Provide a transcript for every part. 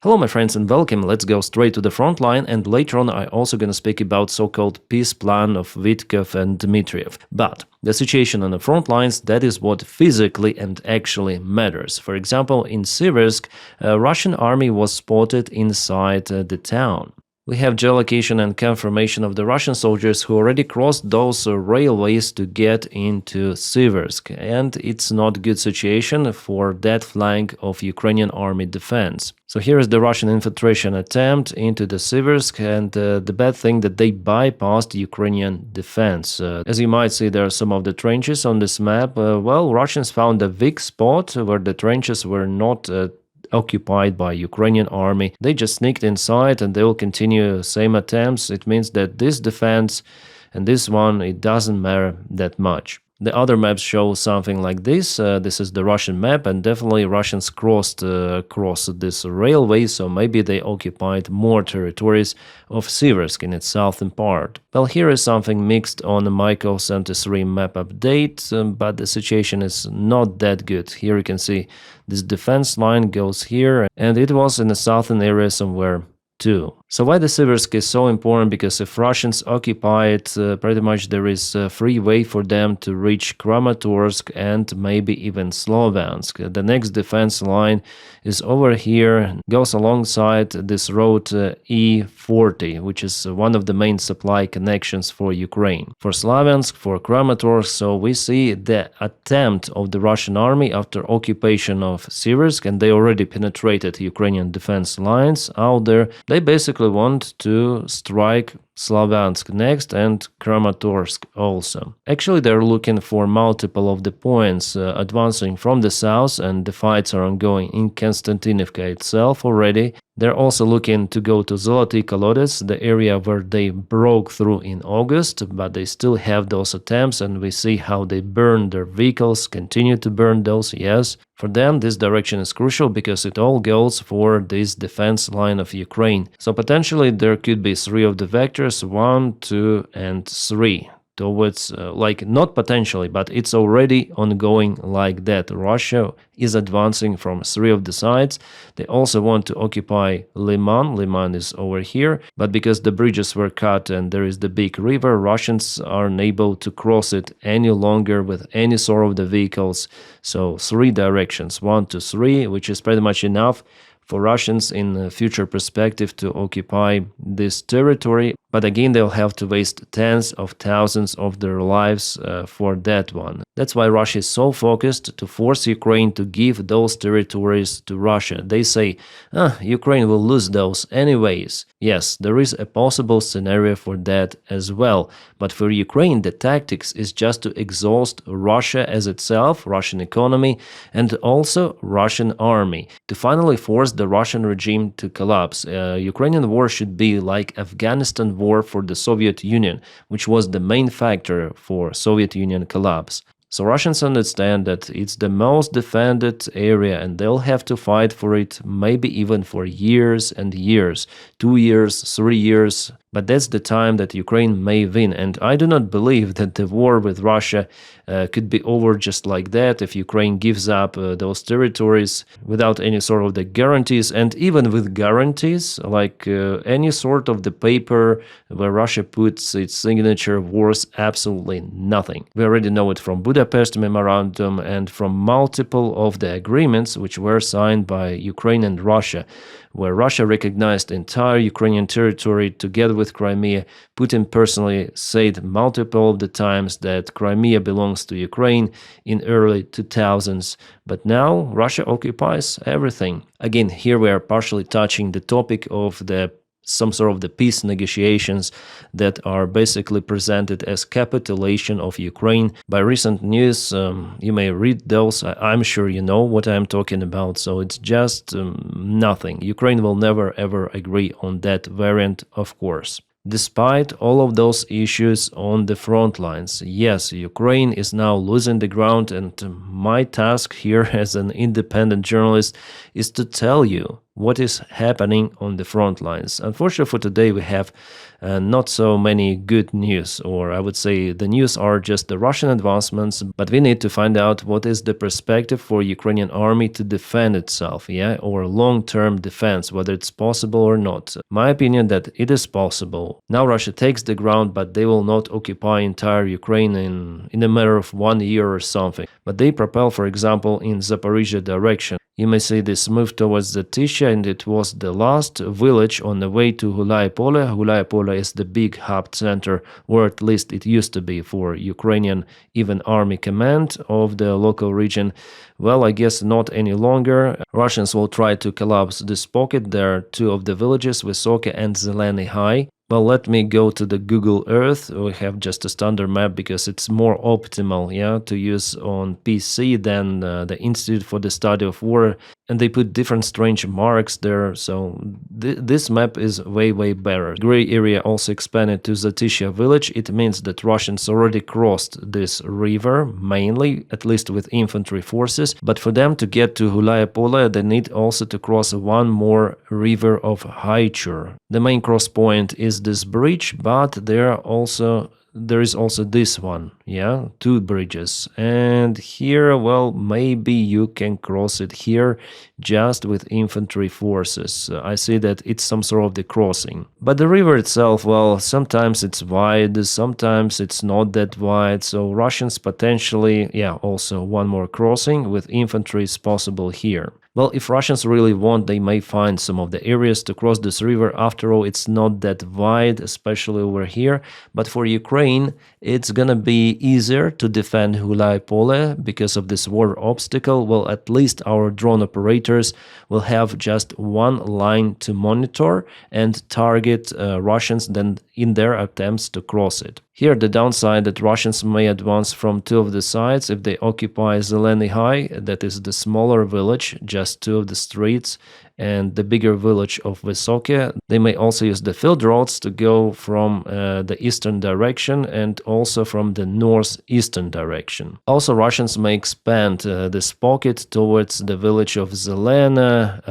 Hello my friends and welcome. Let's go straight to the front line, and later on I also gonna speak about so-called peace plan of Witkoff and Dmitriev. But the situation on the front lines, that is what physically and actually matters. For example, in Siversk, a Russian army was spotted inside the town. We have geolocation and confirmation of the Russian soldiers who already crossed those railways to get into Siversk, and it's not a good situation for that flank of Ukrainian army defense. So here is the Russian infiltration attempt into the Siversk, and the bad thing that they bypassed Ukrainian defense. As you might see, there are some of the trenches on this map. Well, Russians found a weak spot where the trenches were not occupied by Ukrainian army. They just sneaked inside and they will continue same attempts. It means that this defense and this one, it doesn't matter that much. The other maps show something like this. This is the Russian map, and definitely Russians crossed across this railway, so maybe they occupied more territories of Siversk in its southern part. Well, here is something mixed on the Michael 73 map update, but the situation is not that good. Here you can see this defense line goes here, and it was in the southern area somewhere too. So why the Siversk is so important? Because if Russians occupy it, pretty much there is a free way for them to reach Kramatorsk and maybe even Sloviansk. The next defense line is over here, goes alongside this road E40, which is one of the main supply connections for Ukraine. For Sloviansk, for Kramatorsk, so we see the attempt of the Russian army after occupation of Siversk, and they already penetrated Ukrainian defense lines out there. They basically want to strike Sloviansk next and Kramatorsk also. Actually, they're looking for multiple of the points advancing from the south, and the fights are ongoing in Konstantinivka itself already. They're also looking to go to Zoloty Kolodets, the area where they broke through in August, but they still have those attempts, and we see how they burn their vehicles, continue to burn those, yes. For them, this direction is crucial because it all goes for this defense line of Ukraine. So potentially there could be three of the vectors, 1, 2, and 3. Towards, not potentially, but it's already ongoing like that. Russia is advancing from 3 of the sides. They also want to occupy Liman. Liman is over here, but because the bridges were cut and there is the big river, Russians are unable to cross it any longer with any sort of the vehicles. So 3 directions, 1 to 3, which is pretty much enough for Russians in a future perspective to occupy this territory. But again, they'll have to waste tens of thousands of their lives for that one. That's why Russia is so focused to force Ukraine to give those territories to Russia. They say, Ukraine will lose those anyways. Yes, there is a possible scenario for that as well. But for Ukraine, the tactics is just to exhaust Russia as itself, Russian economy, and also Russian army, to finally force the Russian regime to collapse. Ukrainian war should be like Afghanistan war for the Soviet Union, which was the main factor for Soviet Union collapse. So Russians understand that it's the most defended area and they'll have to fight for it maybe even for years and years, 2 years, 3 years. But that's the time that Ukraine may win, and I do not believe that the war with Russia could be over just like that if Ukraine gives up those territories without any sort of the guarantees, and even with guarantees, like any sort of the paper where Russia puts its signature worth absolutely nothing. We already know it from Budapest Memorandum and from multiple of the agreements which were signed by Ukraine and Russia, where Russia recognized entire Ukrainian territory together with Crimea. Putin personally said multiple of the times that Crimea belongs to Ukraine in early 2000s, but now Russia occupies everything. Again, here we are partially touching the topic of some sort of the peace negotiations that are basically presented as capitulation of Ukraine. By recent news, you may read those. I'm sure you know what I'm talking about. So it's just nothing. Ukraine will never ever agree on that variant, of course. Despite all of those issues on the front lines, yes, Ukraine is now losing the ground, and my task here as an independent journalist is to tell you what is happening on the front lines. Unfortunately for today, we have not so many good news, or I would say the news are just the Russian advancements, but we need to find out what is the perspective for Ukrainian army to defend itself, or long-term defense, whether it's possible or not. My opinion that it is possible. Now Russia takes the ground, but they will not occupy entire Ukraine in a matter of 1 year or something. But they propel, for example, in Zaporizhzhia direction. You may see this move towards Zaporizhzhia, and it was the last village on the way to Gulaya Pole. Gulaya Pole is the big hub center, or at least it used to be for Ukrainian even army command of the local region. Well, I guess not any longer. Russians will try to collapse this pocket. There are two of the villages, Vysoke and Zeleny High. Well, let me go to the Google Earth. We have just a standard map because it's more optimal, to use on PC than the Institute for the Study of War. And they put different strange marks there, so this map is way better. Gray area also expanded to Zaporizhzhia village. It means that Russians already crossed this river, mainly, at least with infantry forces. But for them to get to Gulaya Pole, they need also to cross one more river of Haichur. The main cross point is this bridge, but there is also this one, two bridges. And here, well, maybe you can cross it here just with infantry forces. I see that it's some sort of the crossing. But the river itself, well, sometimes it's wide, sometimes it's not that wide. So Russians potentially, also one more crossing with infantry is possible here. Well, if Russians really want, they may find some of the areas to cross this river. After all, it's not that wide, especially over here. But for Ukraine, it's gonna be easier to defend Gulaya Pole because of this water obstacle. Well, at least our drone operators will have just one line to monitor and target Russians then in their attempts to cross it. Here, the downside that Russians may advance from two of the sides if they occupy Zeleny High, that is the smaller village, just two of the streets, and the bigger village of Vysoke. They may also use the field roads to go from the eastern direction and also from the northeastern direction. Also, Russians may expand this pocket towards the village of Zelena,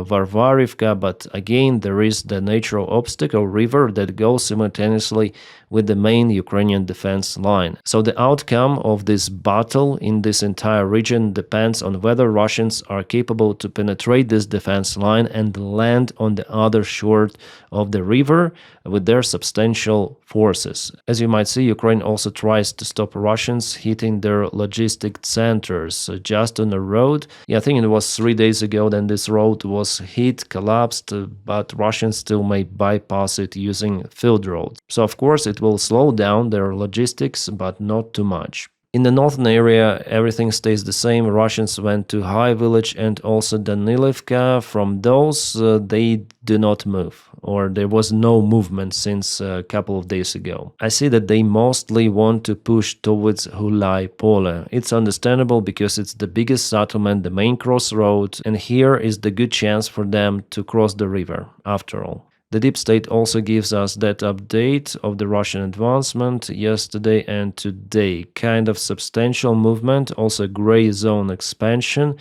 Varvarivka, but again, there is the natural obstacle river that goes simultaneously with the main Ukrainian defense line. So the outcome of this battle in this entire region depends on whether Russians are capable to penetrate this defense line and land on the other shore of the river with their substantial forces. As you might see, Ukraine also tries to stop Russians hitting their logistic centers just on the road. I think it was 3 days ago then this road was hit, collapsed, but Russians still may bypass it using field roads. So of course it will slow down their logistics, but not too much. In the northern area, everything stays the same. Russians went to High Village and also Danilivka. From those, they do not move, or there was no movement since a couple of days ago. I see that they mostly want to push towards Gulaya Pole. It's understandable because it's the biggest settlement, the main crossroad, and here is the good chance for them to cross the river, after all. The deep state also gives us that update of the Russian advancement yesterday and today. Kind of substantial movement, also gray zone expansion,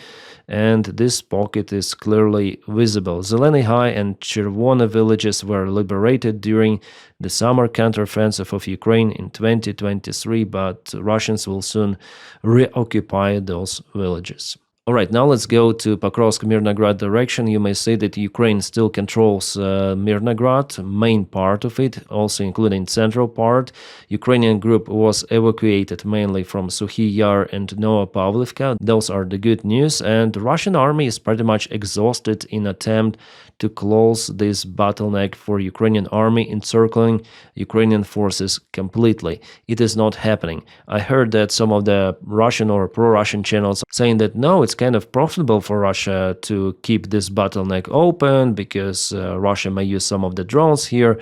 and this pocket is clearly visible. Zeleny High and Chervona villages were liberated during the summer counteroffensive of Ukraine in 2023, but Russians will soon reoccupy those villages. Alright, now let's go to Pokrovsk-Mirnograd direction. You may see that Ukraine still controls Mirnograd, main part of it, also including central part. Ukrainian group was evacuated mainly from Sukhy Yar and Novopavlivka. Those are the good news, and the Russian army is pretty much exhausted in attempt to close this bottleneck for Ukrainian army, encircling Ukrainian forces completely. It is not happening. I heard that some of the Russian or pro-Russian channels saying that no, it's kind of profitable for Russia to keep this bottleneck open because Russia may use some of the drones here.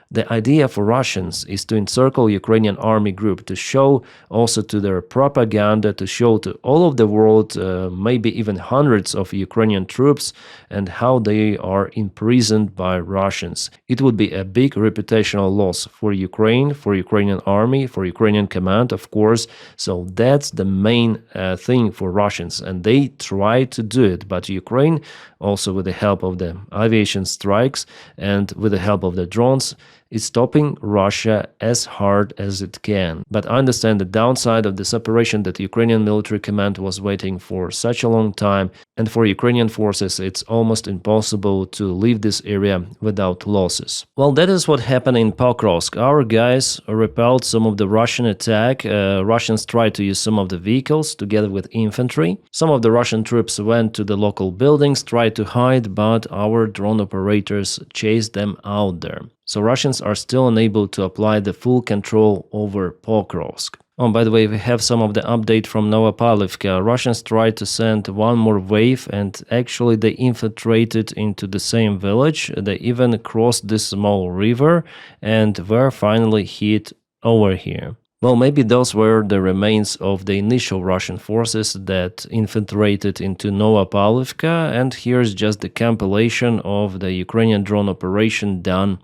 The idea for Russians is to encircle Ukrainian army group, to show also to their propaganda, to show to all of the world, maybe even hundreds of Ukrainian troops, and how they are imprisoned by Russians. It would be a big reputational loss for Ukraine, for Ukrainian army, for Ukrainian command, of course. So that's the main thing for Russians, and they try to do it. But Ukraine, also with the help of the aviation strikes and with the help of the drones, is stopping Russia as hard as it can. But I understand the downside of this operation, that Ukrainian military command was waiting for such a long time, and for Ukrainian forces it's almost impossible to leave this area without losses. Well, that is what happened in Pokrovsk. Our guys repelled some of the Russian attack. Russians tried to use some of the vehicles together with infantry. Some of the Russian troops went to the local buildings, tried to hide, but our drone operators chased them out there. So Russians are still unable to apply the full control over Pokrovsk. Oh, by the way, we have some of the update from Novopavlivka. Russians tried to send one more wave, and actually they infiltrated into the same village. They even crossed this small river and were finally hit over here. Well, maybe those were the remains of the initial Russian forces that infiltrated into Novopavlivka, and here's just the compilation of the Ukrainian drone operation done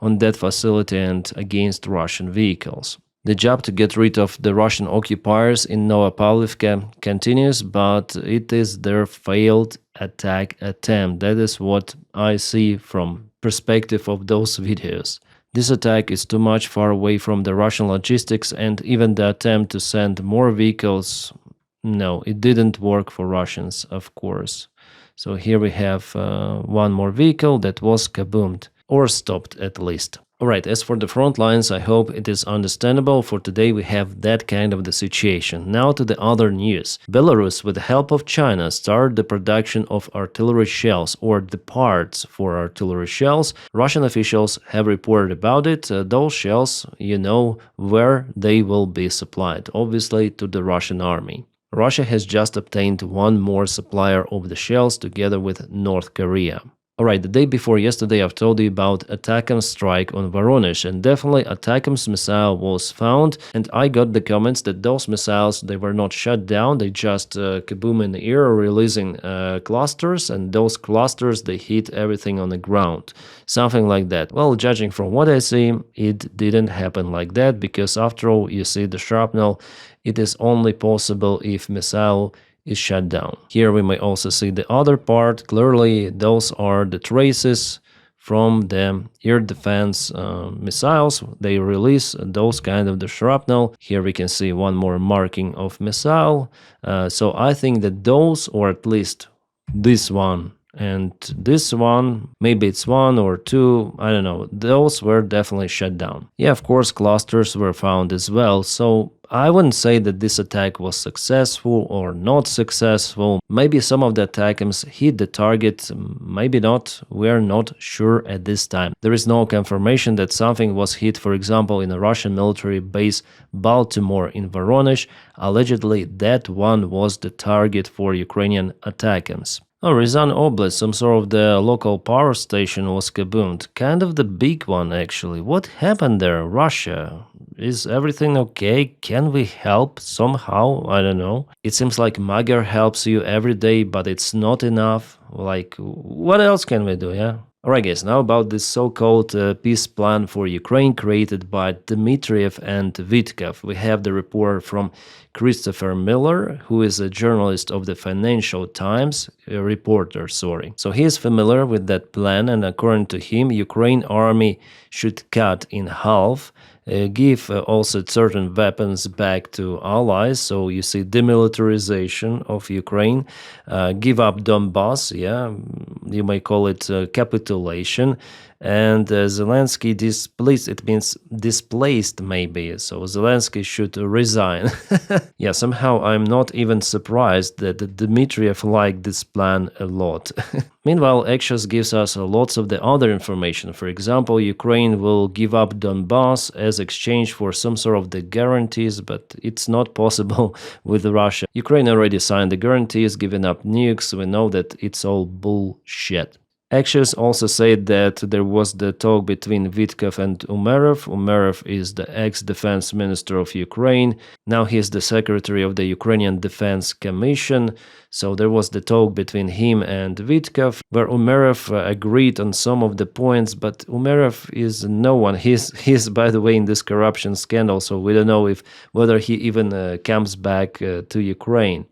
on that facility and against Russian vehicles. The job to get rid of the Russian occupiers in Novopavlivka continues, but it is their failed attack attempt. That is what I see from perspective of those videos. This attack is too much far away from the Russian logistics, and even the attempt to send more vehicles, no, it didn't work for Russians, of course. So here we have one more vehicle that was kaboomed, or stopped at least. Alright, as for the front lines, I hope it is understandable. For today we have that kind of the situation. Now to the other news. Belarus, with the help of China, started the production of artillery shells, or the parts for artillery shells. Russian officials have reported about it. Those shells, you know where they will be supplied, obviously to the Russian army. Russia has just obtained one more supplier of the shells together with North Korea. Alright, the day before yesterday I've told you about Atacm's strike on Voronezh, and definitely Atacm's missile was found, and I got the comments that those missiles, they were not shut down, they just kaboom in the air, releasing clusters, and those clusters, they hit everything on the ground. Something like that. Well, judging from what I see, it didn't happen like that, because after all, you see the shrapnel, it is only possible if missile is shut down. Here we may also see the other part. Clearly, those are the traces from the air defense missiles. They release those kind of the shrapnel. Here we can see one more marking of missile. So I think that those, or at least this one and this one, maybe it's one or two, I don't know, those were definitely shut down. Yeah, of course, clusters were found as well, so I wouldn't say that this attack was successful or not successful. Maybe some of the Atacms hit the target, maybe not, we're not sure at this time. There is no confirmation that something was hit, for example, in a Russian military base Baltimore in Voronezh. Allegedly, that one was the target for Ukrainian Atacms. Oh, Ryazan Oblast, some sort of the local power station was kaboomed. Kind of the big one, actually. What happened there? Russia? Is everything okay? Can we help somehow? I don't know. It seems like Magyar helps you every day, but it's not enough. Like, what else can we do, yeah? Alright guys, now about this so-called peace plan for Ukraine created by Dmitriev and Witkoff. We have the report from Christopher Miller, who is a journalist of the Financial Times, a reporter, sorry. So he is familiar with that plan, and according to him, Ukraine army should cut in half, give also certain weapons back to allies, so you see demilitarization of Ukraine, give up Donbass, yeah, you may call it capitulation, and Zelensky displaced, it means displaced maybe, so Zelensky should resign. Yeah, somehow I'm not even surprised that Dmitriev liked this plan a lot. Meanwhile, Axios gives us lots of the other information. For example, Ukraine will give up Donbass as exchange for some sort of the guarantees, but it's not possible with Russia. Ukraine already signed the guarantees, giving up nukes. We know that it's all bullshit. Axios also said that there was the talk between Witkoff and Umerov. Umerov is the ex-defense minister of Ukraine. Now he is the secretary of the Ukrainian Defense Commission. So there was the talk between him and Witkoff, where Umerov agreed on some of the points, but Umerov is no one. He's by the way in this corruption scandal, so we don't know if whether he even comes back to Ukraine.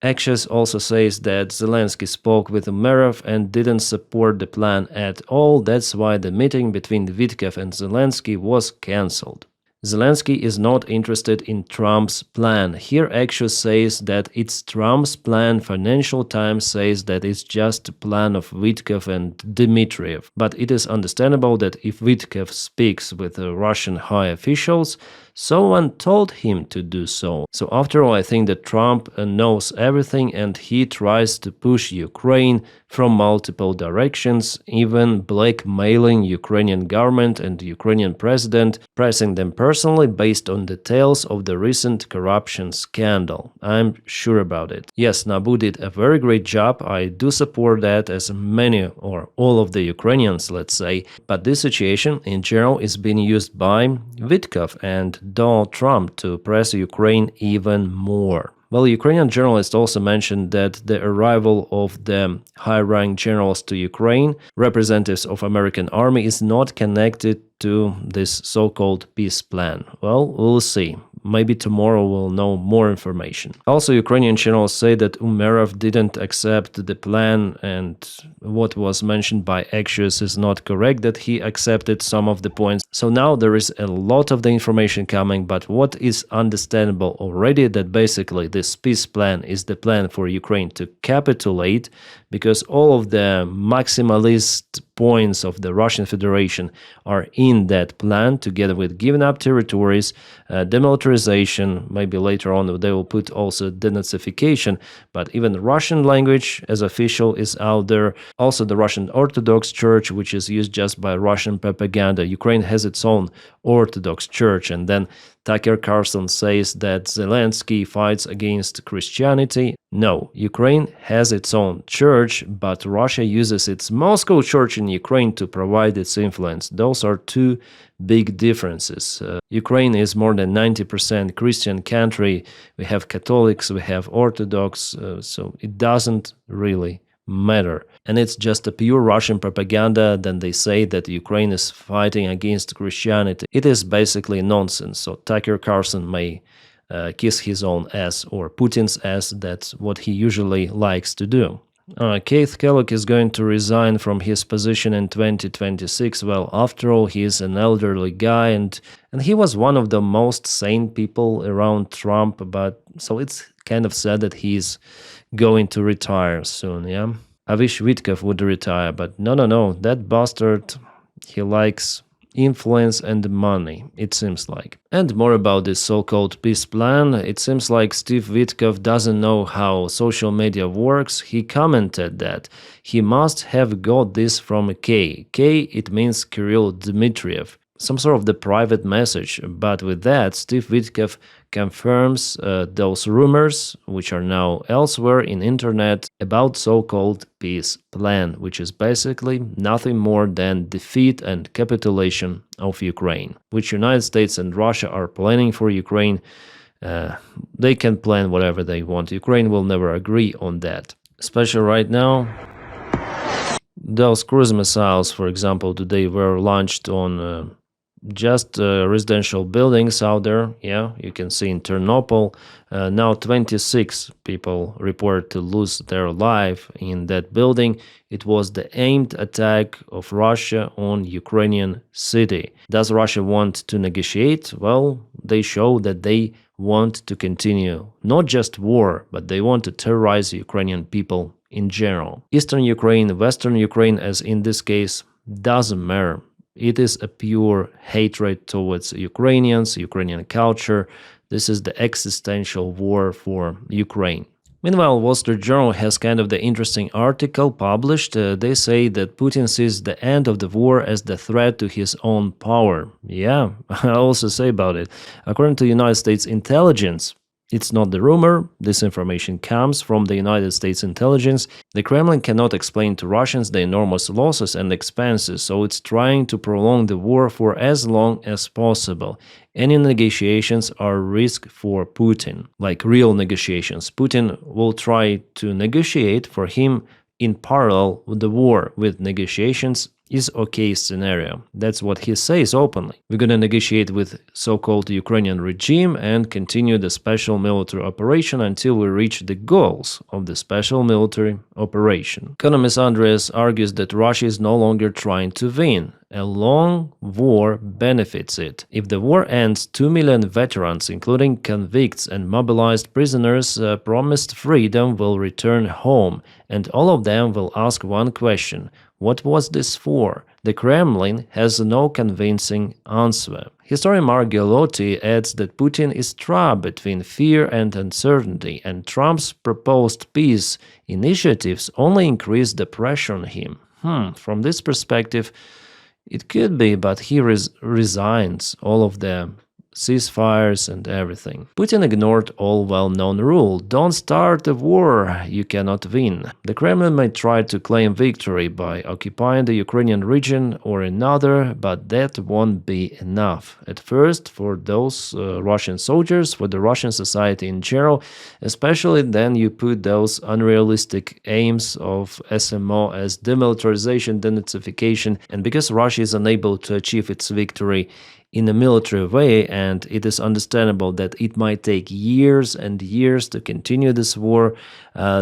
Axios also says that Zelensky spoke with Umerov and didn't support the plan at all. That's why the meeting between Witkoff and Zelensky was cancelled. Zelensky is not interested in Trump's plan. Here Axios says that it's Trump's plan. Financial Times says that it's just a plan of Witkoff and Dmitriev. But it is understandable that if Witkoff speaks with Russian high officials, someone told him to do so. So after all, I think that Trump knows everything and he tries to push Ukraine from multiple directions, even blackmailing Ukrainian government and Ukrainian president, pressing them personally based on details of the recent corruption scandal. I'm sure about it. Yes, Nabu did a very great job. I do support that, as many or all of the Ukrainians, let's say. But this situation in general is being used by Witkoff and Donald Trump to press Ukraine even more. Well, Ukrainian journalist also mentioned that the arrival of the high-rank generals to Ukraine, representatives of American army, is not connected to this so-called peace plan. Well, we'll see. Maybe tomorrow we'll know more information. Also, Ukrainian channels say that Umerov didn't accept the plan, and what was mentioned by Axios is not correct, that he accepted some of the points. So now there is a lot of the information coming, but what is understandable already, that basically this peace plan is the plan for Ukraine to capitulate, because all of the maximalist points of the Russian Federation are in that plan, together with giving up territories, demilitarization, maybe later on they will put also denazification, but even the Russian language as official is out there. Also the Russian Orthodox Church, which is used just by Russian propaganda. Ukraine has its own Orthodox Church, and then Tucker Carlson says that Zelensky fights against Christianity. No, Ukraine has its own church, but Russia uses its Moscow church in Ukraine to provide its influence. Those are two big differences. Ukraine is more than 90% Christian country. We have Catholics, we have Orthodox, so it doesn't really matter. And it's just a pure Russian propaganda. Then they say that Ukraine is fighting against Christianity. It is basically nonsense. So Tucker Carlson may kiss his own ass, or Putin's ass. That's what he usually likes to do. Keith Kellogg is going to resign from his position in 2026. Well, after all, he is an elderly guy, and he was one of the most sane people around Trump, but so it's kind of sad that he's going to retire soon, yeah? I wish Witkoff would retire, but no, that bastard, he likes influence and money, it seems like. And more about this so-called peace plan. It seems like Steve Witkoff doesn't know how social media works. He commented that he must have got this from K. K, it means Kirill Dmitriev. Some sort of the private message, but with that, Steve Witkoff confirms those rumors, which are now elsewhere in internet, about so-called peace plan, which is basically nothing more than defeat and capitulation of Ukraine, which United States and Russia are planning for Ukraine. They can plan whatever they want. Ukraine will never agree on that. Especially right now, those cruise missiles, for example, today were launched on just residential buildings out there. Yeah, you can see in Ternopil. Now 26 people report to lose their life in that building. It was the aimed attack of Russia on Ukrainian city. Does Russia want to negotiate? Well, they show that they want to continue not just war, but they want to terrorize Ukrainian people in general. Eastern Ukraine, Western Ukraine, as in this case, doesn't matter. It is a pure hatred towards Ukrainians, Ukrainian culture. This is the existential war for Ukraine. Meanwhile, Wall Street Journal has kind of the interesting article published. They say that Putin sees the end of the war as the threat to his own power. Yeah, I also say about it. According to United States intelligence, It's not the rumor, this information comes from the United States intelligence. The Kremlin cannot explain to Russians the enormous losses and expenses, so it's trying to prolong the war for as long as possible. Any negotiations are a risk for Putin, like real negotiations. Putin will try to negotiate. For him, in parallel with the war, with negotiations is okay scenario. That's what he says openly. We're gonna negotiate with so-called Ukrainian regime and continue the special military operation until we reach the goals of the special military operation. Economist Andreas argues that Russia is no longer trying to win. A long war benefits it. If the war ends, 2 million veterans, including convicts and mobilized prisoners, promised freedom will return home, and all of them will ask one question: what was this for? The Kremlin has no convincing answer. Historian Mark Galotti adds that Putin is trapped between fear and uncertainty, and Trump's proposed peace initiatives only increase the pressure on him. From this perspective, it could be, but he resigns all of the ceasefires and everything. Putin ignored all well-known rule: don't start a war you cannot win. The Kremlin may try to claim victory by occupying the Ukrainian region or another, but that won't be enough. At first, for those Russian soldiers, for the Russian society in general, especially then you put those unrealistic aims of SMO as demilitarization, denazification, and because Russia is unable to achieve its victory in a military way, and it is understandable that it might take years and years to continue this war,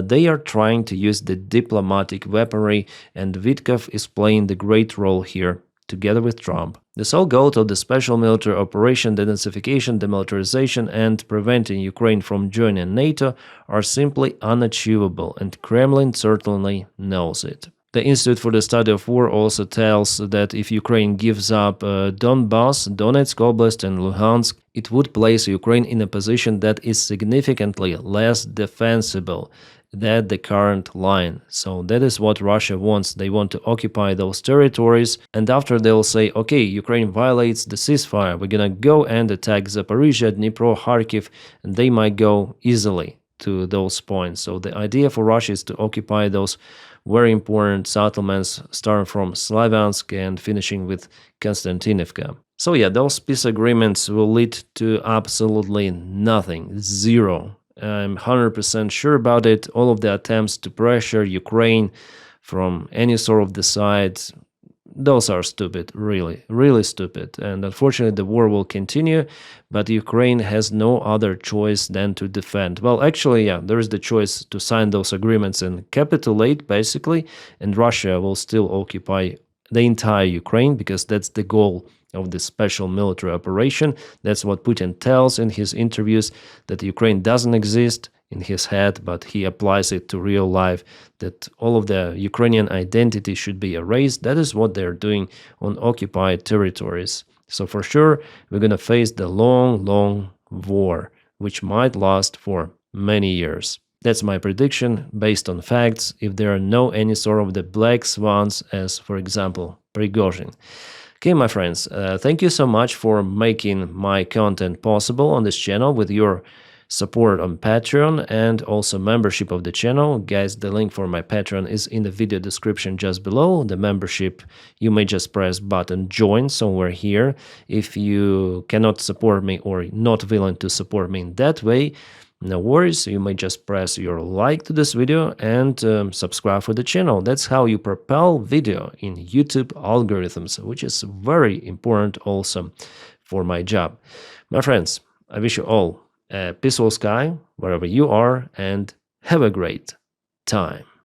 they are trying to use the diplomatic weaponry, and Witkoff is playing the great role here, together with Trump. The sole goal of the special military operation, denazification, demilitarization, and preventing Ukraine from joining NATO are simply unachievable, and Kremlin certainly knows it. The Institute for the Study of War also tells that if Ukraine gives up Donbass, Donetsk Oblast and Luhansk, it would place Ukraine in a position that is significantly less defensible than the current line. So that is what Russia wants. They want to occupy those territories, and after they'll say, okay, Ukraine violates the ceasefire, we're gonna go and attack Zaporizhzhia, Dnipro, Kharkiv, and they might go easily to those points. So the idea for Russia is to occupy those very important settlements, starting from Slavyansk and finishing with Konstantinivka. So yeah, those peace agreements will lead to absolutely nothing, zero. I'm 100% sure about it. All of the attempts to pressure Ukraine from any sort of the side, those are stupid, really, really stupid. And unfortunately, the war will continue, but Ukraine has no other choice than to defend. Well, actually, yeah, there is the choice to sign those agreements and capitulate, basically, and Russia will still occupy the entire Ukraine, because that's the goal of this special military operation. That's what Putin tells in his interviews, that Ukraine doesn't exist in his head, but he applies it to real life, that all of the Ukrainian identity should be erased. That is what they're doing on occupied territories. So for sure, we're going to face the long, long war, which might last for many years. That's my prediction based on facts, if there are no any sort of the black swans, as for example, Prigozhin. Okay, my friends, thank you so much for making my content possible on this channel with your support on Patreon and also membership of the channel. Guys, the link for my Patreon is in the video description just below. The membership, you may just press button join somewhere here. If you cannot support me or not willing to support me in that way, no worries, you may just press your like to this video and subscribe for the channel. That's how you propel video in YouTube algorithms, which is very important also for my job. My friends, I wish you all a peaceful sky wherever you are, and have a great time.